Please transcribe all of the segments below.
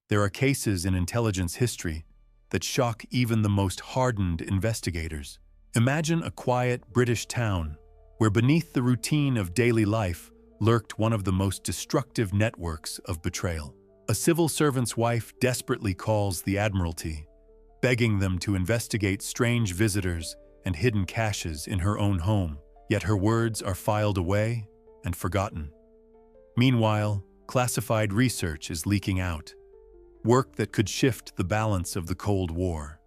There are cases in intelligence history that shock even the most hardened investigators. Imagine a quiet British town where beneath the routine of daily life lurked one of the most destructive networks of betrayal. A civil servant's wife desperately calls the Admiralty, begging them to investigate strange visitors and hidden caches in her own home, yet her words are filed away and forgotten. Meanwhile, classified research is leaking out, work that could shift the balance of the Cold War.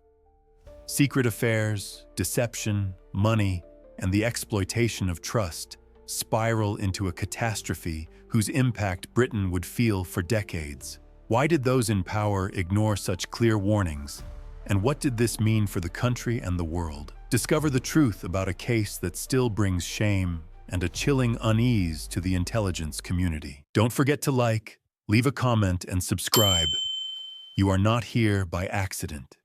Secret affairs, deception, money, and the exploitation of trust spiral into a catastrophe whose impact Britain would feel for decades. Why did those in power ignore such clear warnings? And what did this mean for the country and the world? Discover the truth about a case that still brings shame and a chilling unease to the intelligence community. Don't forget to like, leave a comment, and subscribe. You are not here by accident.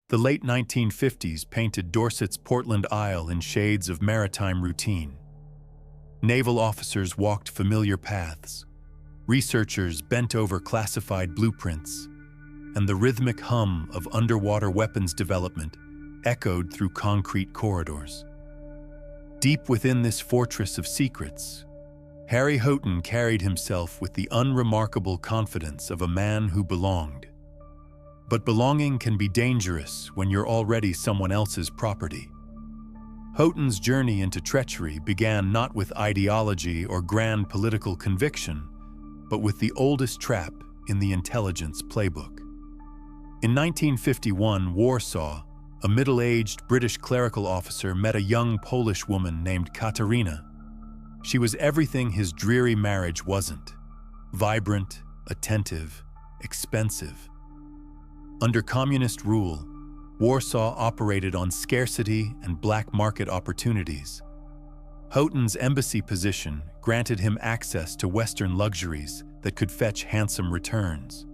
The late 1950s painted Dorset's Portland Isle in shades of maritime routine. Naval officers walked familiar paths, researchers bent over classified blueprints, and the rhythmic hum of underwater weapons development echoed through concrete corridors. Deep within this fortress of secrets, Harry Houghton carried himself with the unremarkable confidence of a man who belonged. But belonging can be dangerous when you're already someone else's property. Houghton's journey into treachery began not with ideology or grand political conviction, but with the oldest trap in the intelligence playbook. In 1951, Warsaw, a middle-aged British clerical officer met a young Polish woman named Katarina. She was everything his dreary marriage wasn't: vibrant, attentive, expensive. Under communist rule, Warsaw operated on scarcity and black market opportunities. Houghton's embassy position granted him access to Western luxuries that could fetch handsome returns.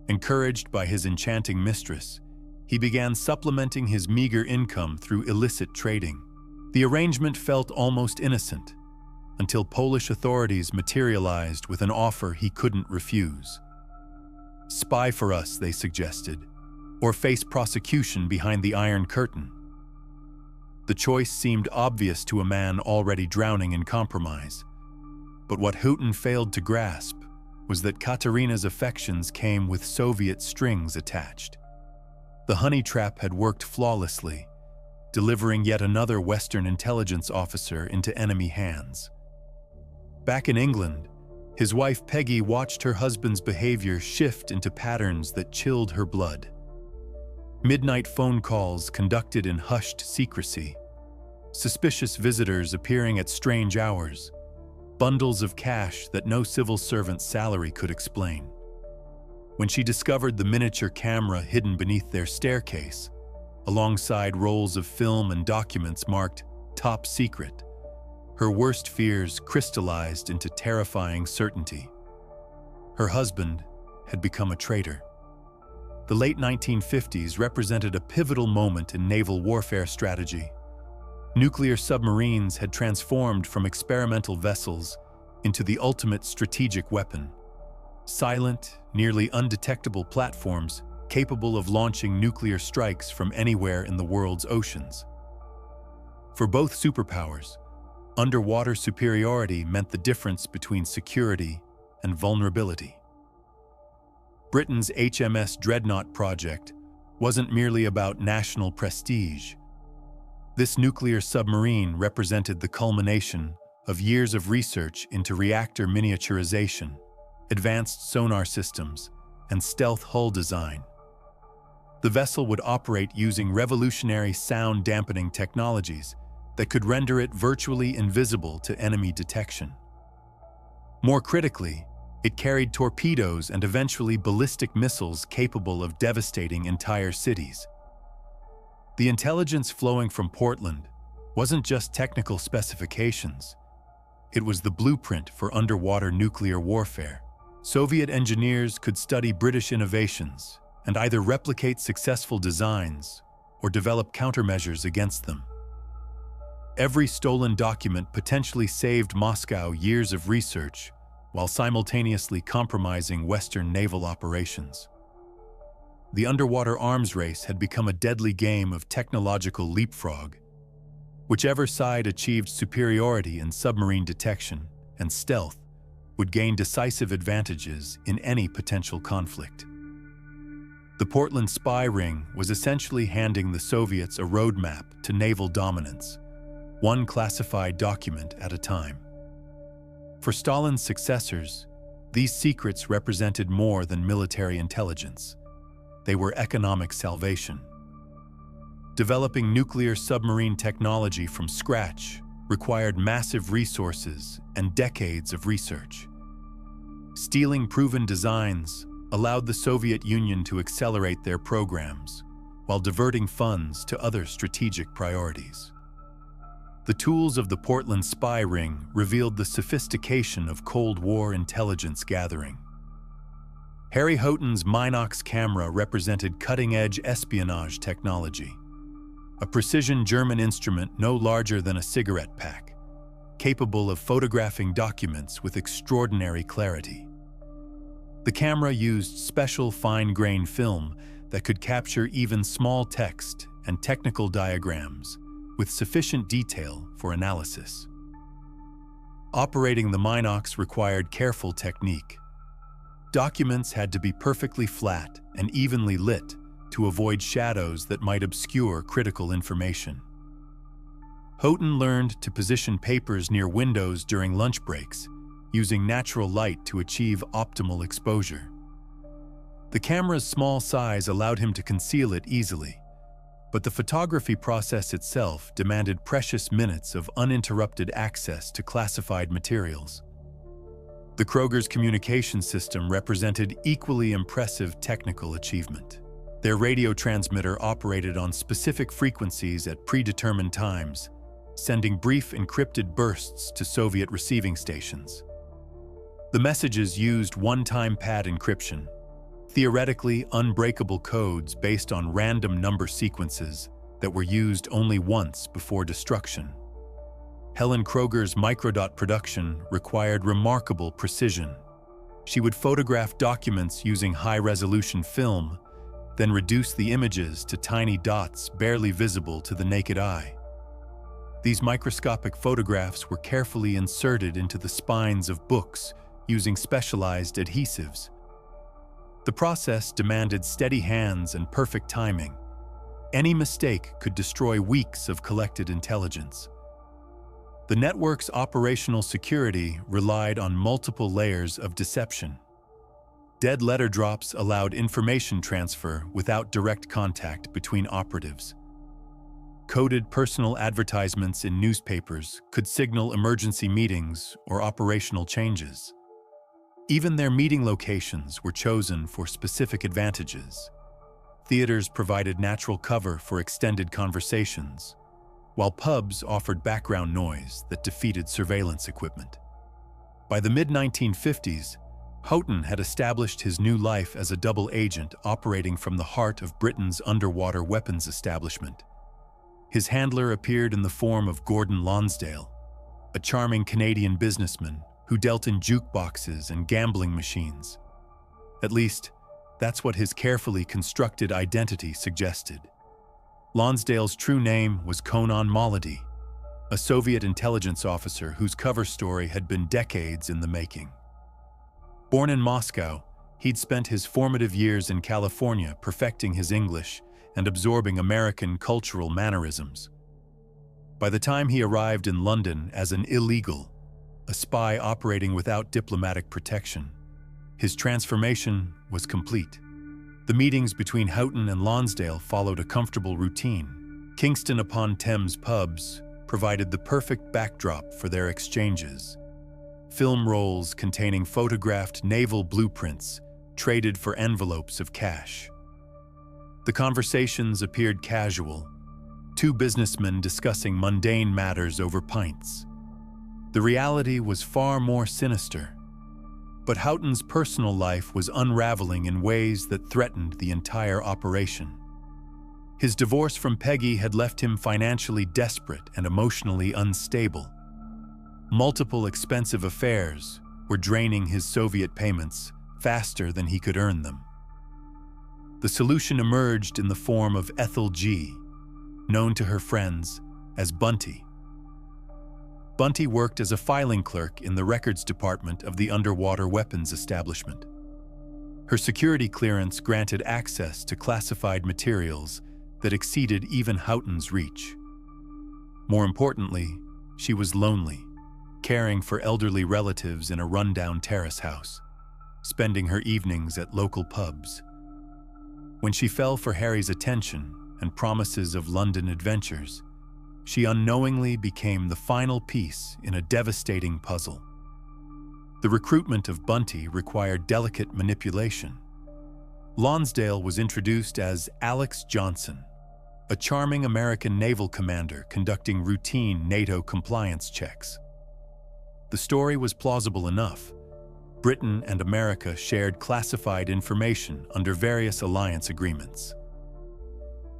Encouraged by his enchanting mistress, he began supplementing his meager income through illicit trading. The arrangement felt almost innocent, until Polish authorities materialized with an offer he couldn't refuse. "Spy for us," they suggested, "or face prosecution behind the Iron Curtain." The choice seemed obvious to a man already drowning in compromise. But what Houghton failed to grasp was that Katarina's affections came with Soviet strings attached. The honey trap had worked flawlessly, delivering yet another Western intelligence officer into enemy hands. Back in England, his wife Peggy watched her husband's behavior shift into patterns that chilled her blood. Midnight phone calls conducted in hushed secrecy, suspicious visitors appearing at strange hours, bundles of cash that no civil servant's salary could explain. When she discovered the miniature camera hidden beneath their staircase, alongside rolls of film and documents marked "Top Secret," her worst fears crystallized into terrifying certainty. Her husband had become a traitor. The late 1950s represented a pivotal moment in naval warfare strategy. Nuclear submarines had transformed from experimental vessels into the ultimate strategic weapon. Silent, nearly undetectable platforms capable of launching nuclear strikes from anywhere in the world's oceans. For both superpowers, underwater superiority meant the difference between security and vulnerability. Britain's HMS Dreadnought project wasn't merely about national prestige. This nuclear submarine represented the culmination of years of research into reactor miniaturization, advanced sonar systems, and stealth hull design. The vessel would operate using revolutionary sound-dampening technologies that could render it virtually invisible to enemy detection. More critically, it carried torpedoes and eventually ballistic missiles capable of devastating entire cities. The intelligence flowing from Portland wasn't just technical specifications. It was the blueprint for underwater nuclear warfare. Soviet engineers could study British innovations and either replicate successful designs or develop countermeasures against them. Every stolen document potentially saved Moscow years of research, while simultaneously compromising Western naval operations. The underwater arms race had become a deadly game of technological leapfrog. Whichever side achieved superiority in submarine detection and stealth would gain decisive advantages in any potential conflict. The Portland spy ring was essentially handing the Soviets a roadmap to naval dominance, one classified document at a time. For Stalin's successors, these secrets represented more than military intelligence. They were economic salvation. Developing nuclear submarine technology from scratch required massive resources and decades of research. Stealing proven designs allowed the Soviet Union to accelerate their programs while diverting funds to other strategic priorities. The tools of the Portland spy ring revealed the sophistication of Cold War intelligence gathering. Harry Houghton's Minox camera represented cutting-edge espionage technology, a precision German instrument no larger than a cigarette pack, capable of photographing documents with extraordinary clarity. The camera used special fine-grained film that could capture even small text and technical diagrams with sufficient detail for analysis. Operating the Minox required careful technique. Documents had to be perfectly flat and evenly lit to avoid shadows that might obscure critical information. Houghton learned to position papers near windows during lunch breaks, using natural light to achieve optimal exposure. The camera's small size allowed him to conceal it easily, but the photography process itself demanded precious minutes of uninterrupted access to classified materials. The Krogers communication system represented equally impressive technical achievement. Their radio transmitter operated on specific frequencies at predetermined times, sending brief encrypted bursts to Soviet receiving stations. The messages used one-time pad encryption, theoretically unbreakable codes based on random number sequences that were used only once before destruction. Helen Krogers' microdot production required remarkable precision. She would photograph documents using high-resolution film, then reduce the images to tiny dots barely visible to the naked eye. These microscopic photographs were carefully inserted into the spines of books using specialized adhesives. The process demanded steady hands and perfect timing. Any mistake could destroy weeks of collected intelligence. The network's operational security relied on multiple layers of deception. Dead letter drops allowed information transfer without direct contact between operatives. Coded personal advertisements in newspapers could signal emergency meetings or operational changes. Even their meeting locations were chosen for specific advantages. Theaters provided natural cover for extended conversations, while pubs offered background noise that defeated surveillance equipment. By the mid-1950s, Houghton had established his new life as a double agent operating from the heart of Britain's underwater weapons establishment. His handler appeared in the form of Gordon Lonsdale, a charming Canadian businessman who dealt in jukeboxes and gambling machines. At least, that's what his carefully constructed identity suggested. Lonsdale's true name was Conan Molody, a Soviet intelligence officer whose cover story had been decades in the making. Born in Moscow, he'd spent his formative years in California perfecting his English and absorbing American cultural mannerisms. By the time he arrived in London as an illegal, a spy operating without diplomatic protection, his transformation was complete. The meetings between Houghton and Lonsdale followed a comfortable routine. Kingston upon Thames pubs provided the perfect backdrop for their exchanges. Film rolls containing photographed naval blueprints traded for envelopes of cash. The conversations appeared casual, two businessmen discussing mundane matters over pints. The reality was far more sinister, but Houghton's personal life was unraveling in ways that threatened the entire operation. His divorce from Peggy had left him financially desperate and emotionally unstable. Multiple expensive affairs, were draining his Soviet payments faster than he could earn them. The solution emerged in the form of Ethel G., known to her friends as Bunty. Bunty worked as a filing clerk in the records department of the underwater weapons establishment. Her security clearance granted access to classified materials that exceeded even Houghton's reach. More importantly, she was lonely, caring for elderly relatives in a rundown terrace house, spending her evenings at local pubs. When she fell for Harry's attention and promises of London adventures, she unknowingly became the final piece in a devastating puzzle. The recruitment of Bunty required delicate manipulation. Lonsdale was introduced as Alex Johnson, a charming American naval commander conducting routine NATO compliance checks. The story was plausible enough. Britain and America shared classified information under various alliance agreements.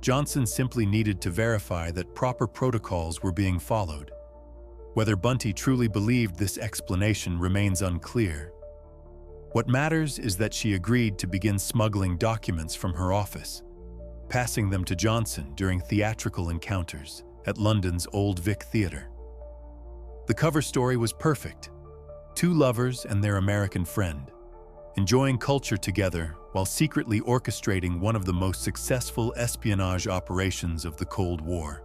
Johnson simply needed to verify that proper protocols were being followed. Whether Bunty truly believed this explanation remains unclear. What matters is that she agreed to begin smuggling documents from her office, passing them to Johnson during theatrical encounters at London's Old Vic Theatre. The cover story was perfect. Two lovers and their American friend, enjoying culture together while secretly orchestrating one of the most successful espionage operations of the Cold War.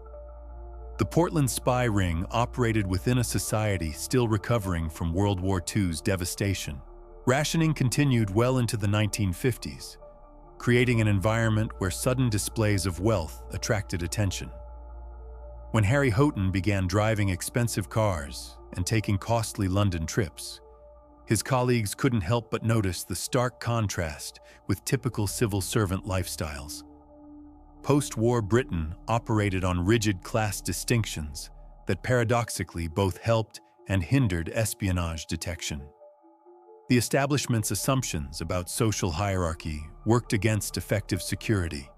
The Portland spy ring operated within a society still recovering from World War II's devastation. Rationing continued well into the 1950s, creating an environment where sudden displays of wealth attracted attention. When Harry Houghton began driving expensive cars and taking costly London trips, his colleagues couldn't help but notice the stark contrast with typical civil servant lifestyles. Post-war Britain operated on rigid class distinctions that paradoxically both helped and hindered espionage detection. The establishment's assumptions about social hierarchy worked against effective security.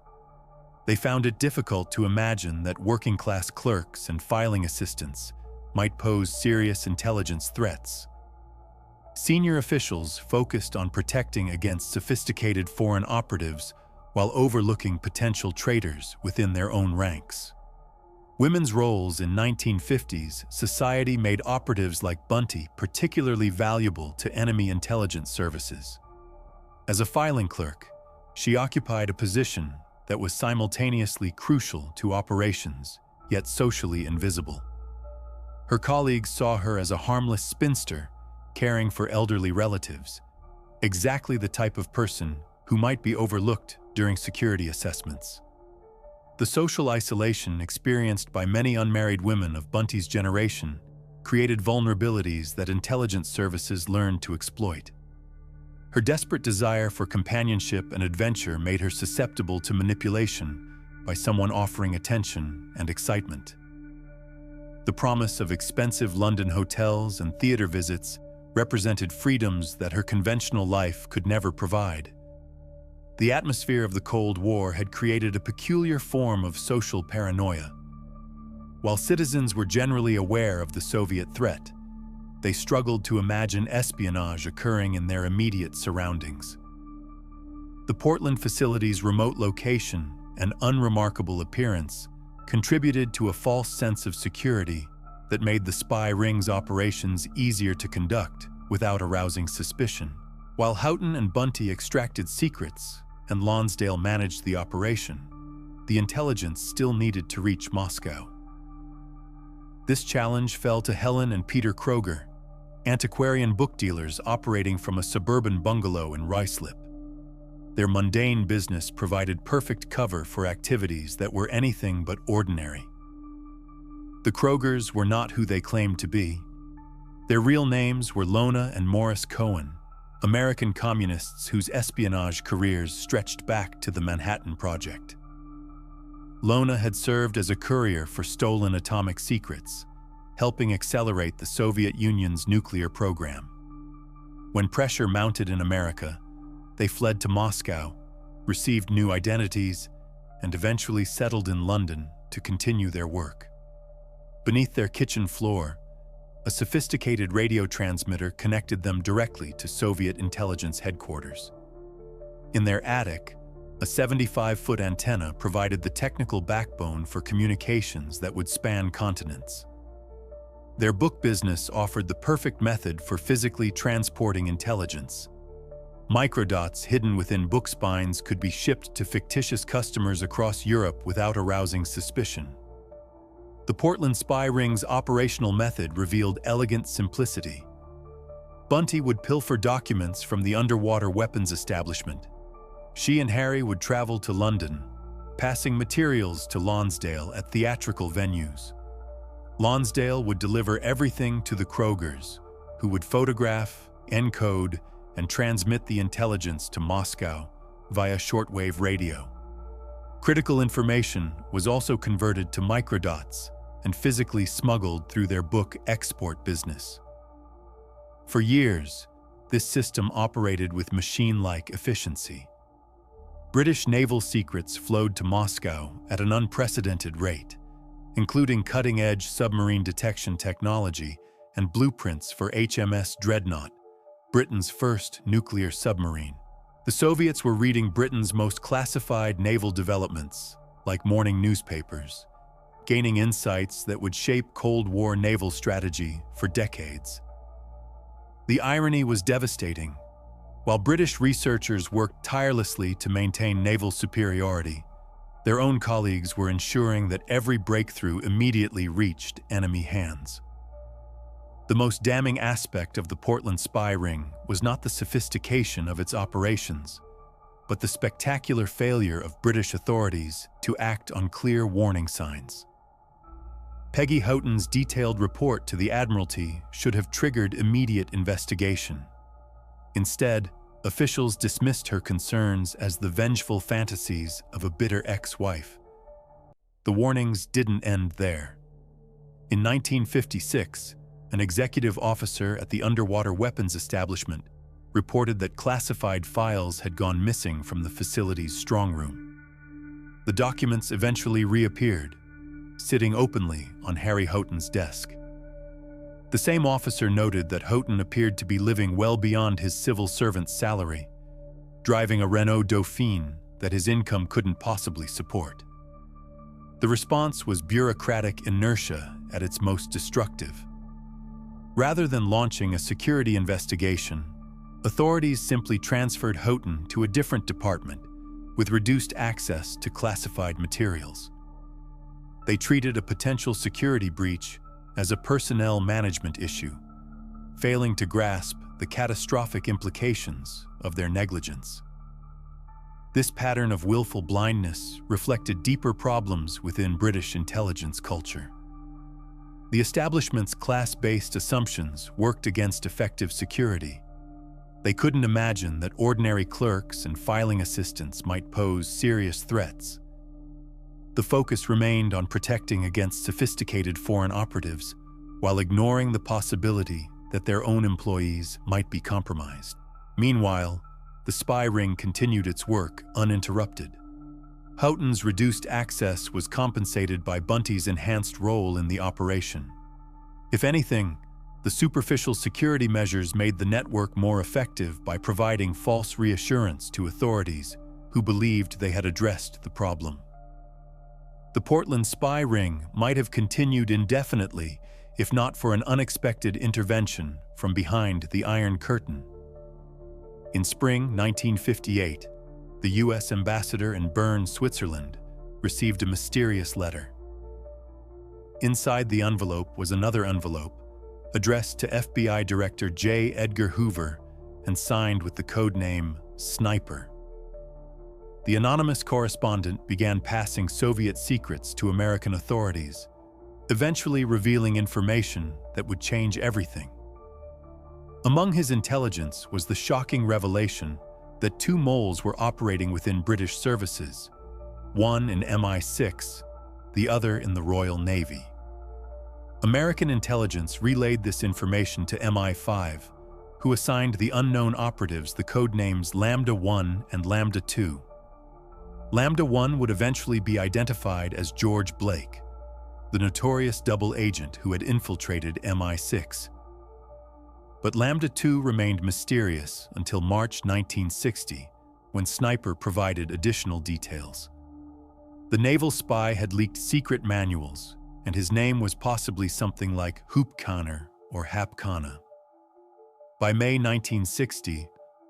They found it difficult to imagine that working-class clerks and filing assistants might pose serious intelligence threats. Senior officials focused on protecting against sophisticated foreign operatives while overlooking potential traitors within their own ranks. Women's roles in 1950s society made operatives like Bunty particularly valuable to enemy intelligence services. As a filing clerk, she occupied a position that was simultaneously crucial to operations, yet socially invisible. Her colleagues saw her as a harmless spinster caring for elderly relatives, exactly the type of person who might be overlooked during security assessments. The social isolation experienced by many unmarried women of Bunty's generation created vulnerabilities that intelligence services learned to exploit. Her desperate desire for companionship and adventure made her susceptible to manipulation by someone offering attention and excitement. The promise of expensive London hotels and theater visits represented freedoms that her conventional life could never provide. The atmosphere of the Cold War had created a peculiar form of social paranoia. While citizens were generally aware of the Soviet threat, they struggled to imagine espionage occurring in their immediate surroundings. The Portland facility's remote location and unremarkable appearance contributed to a false sense of security that made the spy ring's operations easier to conduct without arousing suspicion. While Houghton and Bunty extracted secrets and Lonsdale managed the operation, the intelligence still needed to reach Moscow. This challenge fell to Helen and Peter Kroger, antiquarian book dealers operating from a suburban bungalow in Ruislip. Their mundane business provided perfect cover for activities that were anything but ordinary. The Krogers were not who they claimed to be. Their real names were Lona and Morris Cohen, American communists whose espionage careers stretched back to the Manhattan Project. Lona had served as a courier for stolen atomic secrets, helping accelerate the Soviet Union's nuclear program. When pressure mounted in America, they fled to Moscow, received new identities, and eventually settled in London to continue their work. Beneath their kitchen floor, A sophisticated radio transmitter connected them directly to Soviet intelligence headquarters. In their attic, a 75-foot antenna provided the technical backbone for communications that would span continents. Their book business offered the perfect method for physically transporting intelligence. Microdots hidden within book spines could be shipped to fictitious customers across Europe without arousing suspicion. The Portland spy ring's operational method revealed elegant simplicity. Bunty would pilfer documents from the underwater weapons establishment. She and Harry would travel to London, passing materials to Lonsdale at theatrical venues. Lonsdale would deliver everything to the Krogers, who would photograph, encode, and transmit the intelligence to Moscow via shortwave radio. Critical information was also converted to microdots and physically smuggled through their book export business. For years, this system operated with machine-like efficiency. British naval secrets flowed to Moscow at an unprecedented rate, including cutting-edge submarine detection technology and blueprints for HMS Dreadnought, Britain's first nuclear submarine. The Soviets were reading Britain's most classified naval developments, like morning newspapers, gaining insights that would shape Cold War naval strategy for decades. The irony was devastating. While British researchers worked tirelessly to maintain naval superiority, their own colleagues were ensuring that every breakthrough immediately reached enemy hands. The most damning aspect of the Portland spy ring was not the sophistication of its operations, but the spectacular failure of British authorities to act on clear warning signs. Peggy Houghton's detailed report to the Admiralty should have triggered immediate investigation. Instead, officials dismissed her concerns as the vengeful fantasies of a bitter ex-wife. The warnings didn't end there. In 1956, an executive officer at the underwater weapons establishment reported that classified files had gone missing from the facility's strongroom. The documents eventually reappeared, sitting openly on Harry Houghton's desk. The same officer noted that Houghton appeared to be living well beyond his civil servant's salary, driving a Renault Dauphine that his income couldn't possibly support. The response was bureaucratic inertia at its most destructive. Rather than launching a security investigation, authorities simply transferred Houghton to a different department with reduced access to classified materials. They treated a potential security breach as a personnel management issue, failing to grasp the catastrophic implications of their negligence. This pattern of willful blindness reflected deeper problems within British intelligence culture. The establishment's class-based assumptions worked against effective security. They couldn't imagine that ordinary clerks and filing assistants might pose serious threats. The focus remained on protecting against sophisticated foreign operatives, while ignoring the possibility that their own employees might be compromised. Meanwhile, the spy ring continued its work uninterrupted. Houghton's reduced access was compensated by Bunty's enhanced role in the operation. If anything, the superficial security measures made the network more effective by providing false reassurance to authorities who believed they had addressed the problem. The Portland spy ring might have continued indefinitely if not for an unexpected intervention from behind the Iron Curtain. In spring 1958, the U.S. ambassador in Bern, Switzerland, received a mysterious letter. Inside the envelope was another envelope, addressed to FBI Director J. Edgar Hoover and signed with the codename Sniper. The anonymous correspondent began passing Soviet secrets to American authorities, eventually revealing information that would change everything. Among his intelligence was the shocking revelation that two moles were operating within British services, one in MI6, the other in the Royal Navy. American intelligence relayed this information to MI5, who assigned the unknown operatives the codenames Lambda 1 and Lambda 2. Lambda 1 would eventually be identified as George Blake. the notorious double agent who had infiltrated MI6. But Lambda 2 remained mysterious until March 1960, when Sniper provided additional details. The naval spy had leaked secret manuals, and his name was possibly something like Hoopkaner or Hapkana. By May 1960,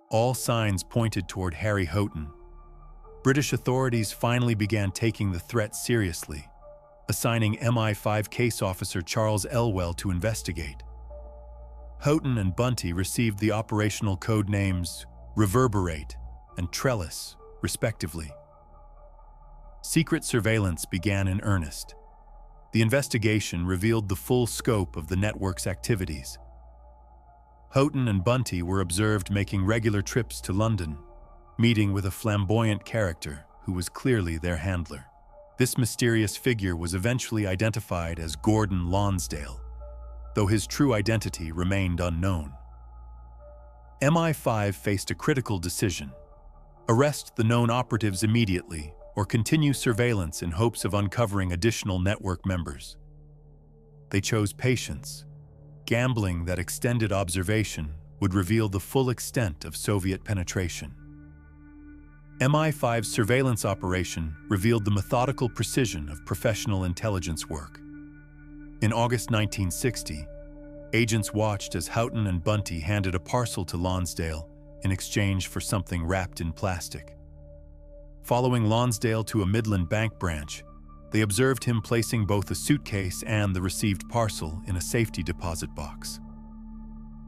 all signs pointed toward Harry Houghton. British authorities finally began taking the threat seriously, assigning MI5 case officer Charles Elwell to investigate. Houghton and Bunty received the operational code names Reverberate and Trellis, respectively. Secret surveillance began in earnest. The investigation revealed the full scope of the network's activities. Houghton and Bunty were observed making regular trips to London, meeting with a flamboyant character who was clearly their handler. This mysterious figure was eventually identified as Gordon Lonsdale, though his true identity remained unknown. MI5 faced a critical decision: arrest the known operatives immediately or continue surveillance in hopes of uncovering additional network members. They chose patience, gambling that extended observation would reveal the full extent of Soviet penetration. MI5's surveillance operation revealed the methodical precision of professional intelligence work. In August 1960, agents watched as Houghton and Bunty handed a parcel to Lonsdale in exchange for something wrapped in plastic. Following Lonsdale to a Midland bank branch, they observed him placing both a suitcase and the received parcel in a safety deposit box.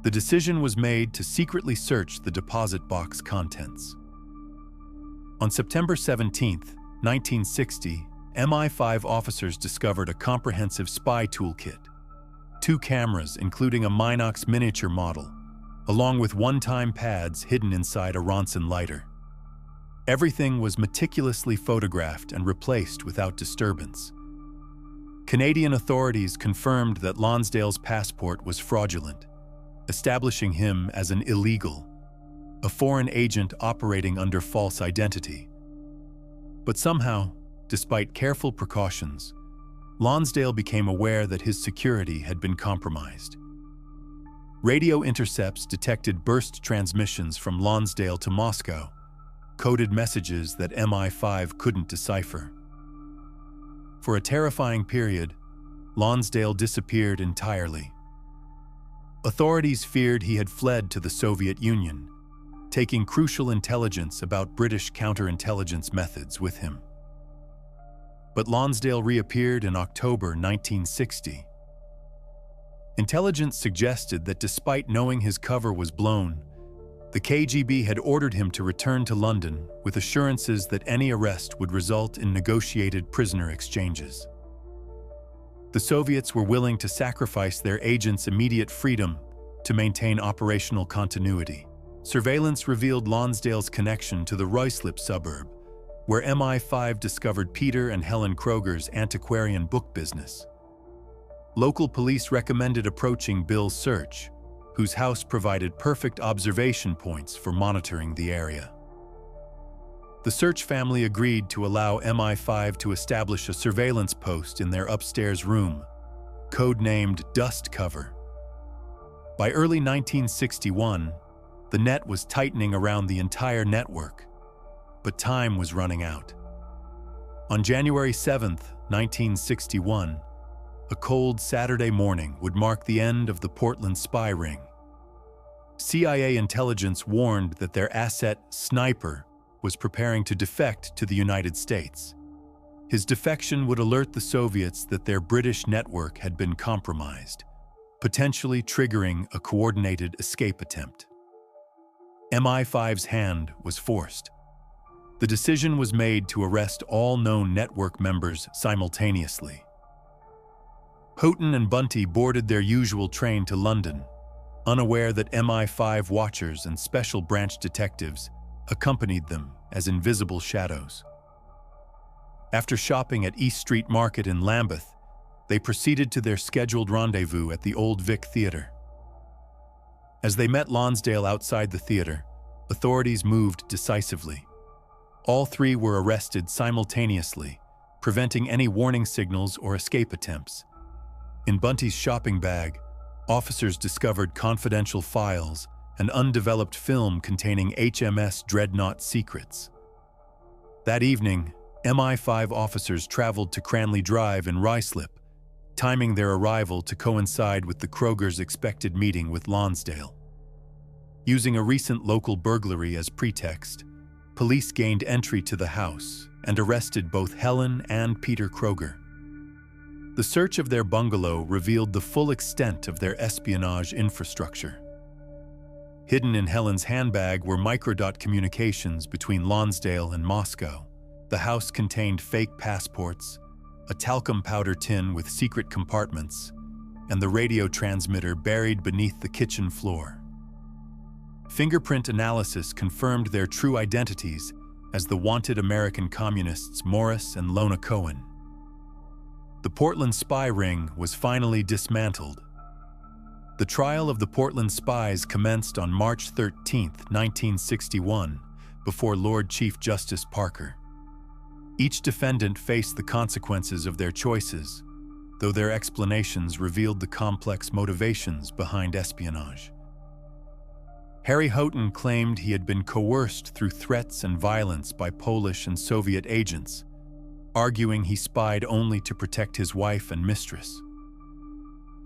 The decision was made to secretly search the deposit box contents. On September 17, 1960, MI5 officers discovered a comprehensive spy toolkit: 2 cameras, including a Minox miniature model, along with one-time pads hidden inside a Ronson lighter. Everything was meticulously photographed and replaced without disturbance. Canadian authorities confirmed that Lonsdale's passport was fraudulent, establishing him as an illegal, a foreign agent operating under false identity. But somehow, despite careful precautions, Lonsdale became aware that his security had been compromised. Radio intercepts detected burst transmissions from Lonsdale to Moscow, coded messages that MI5 couldn't decipher. For a terrifying period, Lonsdale disappeared entirely. Authorities feared he had fled to the Soviet Union, taking crucial intelligence about British counterintelligence methods with him. But Lonsdale reappeared in October 1960. Intelligence suggested that despite knowing his cover was blown, the KGB had ordered him to return to London with assurances that any arrest would result in negotiated prisoner exchanges. The Soviets were willing to sacrifice their agents' immediate freedom to maintain operational continuity. Surveillance revealed Lonsdale's connection to the Ruislip suburb, where MI5 discovered Peter and Helen Krogers' antiquarian book business. Local police recommended approaching Bill Search, whose house provided perfect observation points for monitoring the area. The Search family agreed to allow MI5 to establish a surveillance post in their upstairs room, codenamed Dust Cover. By early 1961, the net was tightening around the entire network, but time was running out. On January 7, 1961, a cold Saturday morning would mark the end of the Portland spy ring. CIA intelligence warned that their asset, Sniper, was preparing to defect to the United States. His defection would alert the Soviets that their British network had been compromised, potentially triggering a coordinated escape attempt. MI5's hand was forced. The decision was made to arrest all known network members simultaneously. Houghton and Bunty boarded their usual train to London, unaware that MI5 watchers and special branch detectives accompanied them as invisible shadows. After shopping at East Street Market in Lambeth, they proceeded to their scheduled rendezvous at the Old Vic Theatre. As they met Lonsdale outside the theater, authorities moved decisively. All 3 were arrested simultaneously, preventing any warning signals or escape attempts. In Bunty's shopping bag, officers discovered confidential files and undeveloped film containing HMS Dreadnought secrets. That evening, MI5 officers traveled to Cranley Drive in Ruislip, timing their arrival to coincide with the Krogers' expected meeting with Lonsdale. Using a recent local burglary as pretext, police gained entry to the house and arrested both Helen and Peter Kroger. The search of their bungalow revealed the full extent of their espionage infrastructure. Hidden in Helen's handbag were microdot communications between Lonsdale and Moscow. The house contained fake passports, a talcum powder tin with secret compartments, and the radio transmitter buried beneath the kitchen floor. Fingerprint analysis confirmed their true identities as the wanted American communists Morris and Lona Cohen. The Portland spy ring was finally dismantled. The trial of the Portland spies commenced on March 13, 1961, before Lord Chief Justice Parker. Each defendant faced the consequences of their choices, though their explanations revealed the complex motivations behind espionage. Harry Houghton claimed he had been coerced through threats and violence by Polish and Soviet agents, arguing he spied only to protect his wife and mistress.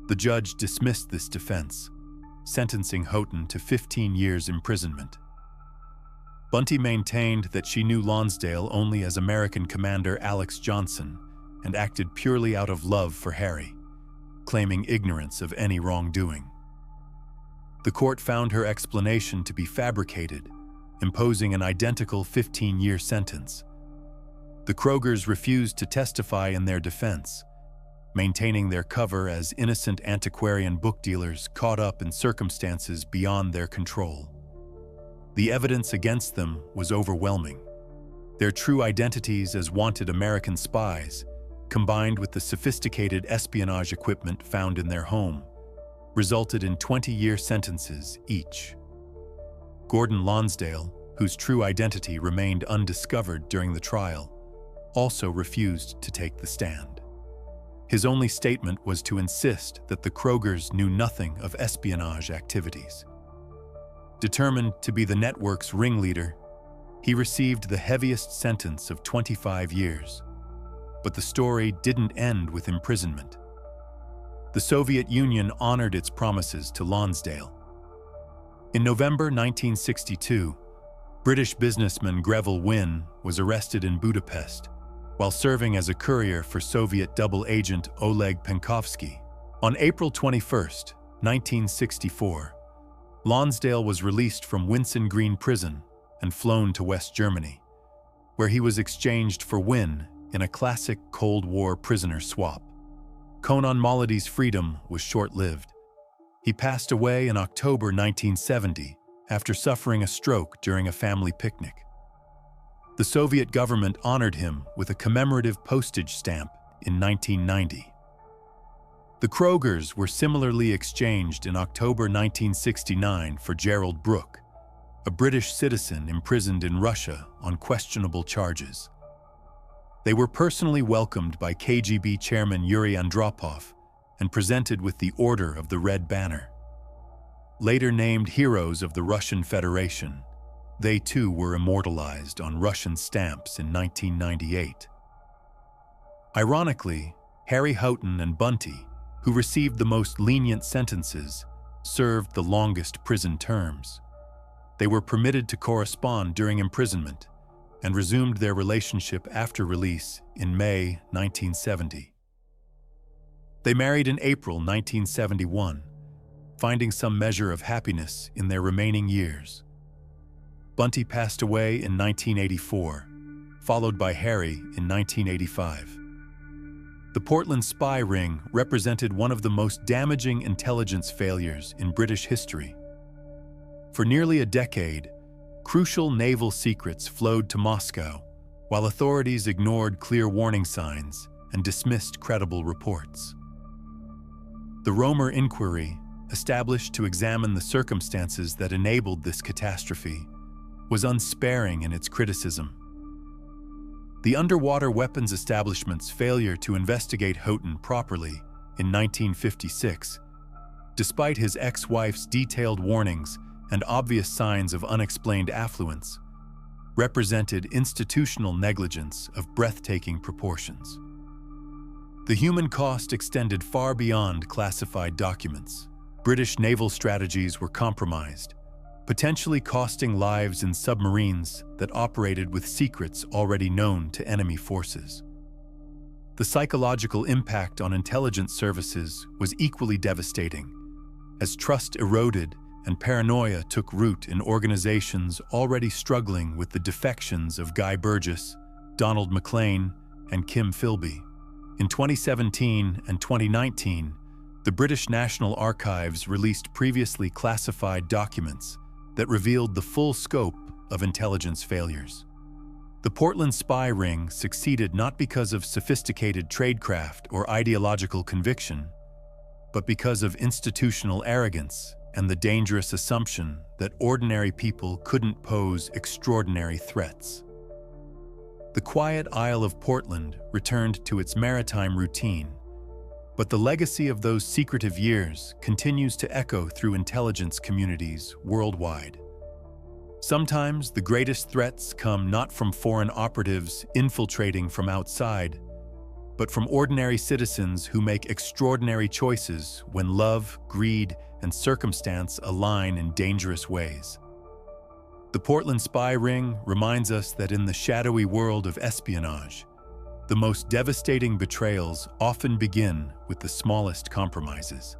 The judge dismissed this defense, sentencing Houghton to 15 years imprisonment. Bunty maintained that she knew Lonsdale only as American Commander Alex Johnson and acted purely out of love for Harry, claiming ignorance of any wrongdoing. The court found her explanation to be fabricated, imposing an identical 15-year sentence. The Krogers refused to testify in their defense, maintaining their cover as innocent antiquarian book dealers caught up in circumstances beyond their control. The evidence against them was overwhelming. Their true identities as wanted American spies, combined with the sophisticated espionage equipment found in their home, resulted in 20-year sentences each. Gordon Lonsdale, whose true identity remained undiscovered during the trial, also refused to take the stand. His only statement was to insist that the Krogers knew nothing of espionage activities. Determined to be the network's ringleader, he received the heaviest sentence of 25 years. But the story didn't end with imprisonment. The Soviet Union honored its promises to Lonsdale. In November 1962, British businessman Greville Wynne was arrested in Budapest while serving as a courier for Soviet double agent Oleg Penkovsky. On April 21, 1964, Lonsdale was released from Winson Green Prison and flown to West Germany, where he was exchanged for Wynne in a classic Cold War prisoner swap. Konon Molody's freedom was short-lived. He passed away in October 1970 after suffering a stroke during a family picnic. The Soviet government honored him with a commemorative postage stamp in 1990. The Krogers were similarly exchanged in October 1969 for Gerald Brooke, a British citizen imprisoned in Russia on questionable charges. They were personally welcomed by KGB chairman Yuri Andropov and presented with the Order of the Red Banner. Later named Heroes of the Russian Federation, they too were immortalized on Russian stamps in 1998. Ironically, Harry Houghton and Bunty, who received the most lenient sentences, served the longest prison terms. They were permitted to correspond during imprisonment and resumed their relationship after release in May 1970. They married in April 1971, finding some measure of happiness in their remaining years. Bunty passed away in 1984, followed by Harry in 1985. The Portland spy ring represented one of the most damaging intelligence failures in British history. For nearly a decade, crucial naval secrets flowed to Moscow, while authorities ignored clear warning signs and dismissed credible reports. The Romer Inquiry, established to examine the circumstances that enabled this catastrophe, was unsparing in its criticism. The underwater weapons establishment's failure to investigate Houghton properly in 1956, despite his ex-wife's detailed warnings and obvious signs of unexplained affluence, represented institutional negligence of breathtaking proportions. The human cost extended far beyond classified documents. British naval strategies were compromised, potentially costing lives in submarines that operated with secrets already known to enemy forces. The psychological impact on intelligence services was equally devastating, as trust eroded and paranoia took root in organizations already struggling with the defections of Guy Burgess, Donald MacLean, and Kim Philby. In 2017 and 2019, the British National Archives released previously classified documents that revealed the full scope of intelligence failures. The Portland spy ring succeeded not because of sophisticated tradecraft or ideological conviction, but because of institutional arrogance and the dangerous assumption that ordinary people couldn't pose extraordinary threats. The quiet Isle of Portland returned to its maritime routine, but the legacy of those secretive years continues to echo through intelligence communities worldwide. Sometimes the greatest threats come not from foreign operatives infiltrating from outside, but from ordinary citizens who make extraordinary choices when love, greed, and circumstance align in dangerous ways. The Portland spy ring reminds us that in the shadowy world of espionage, the most devastating betrayals often begin with the smallest compromises.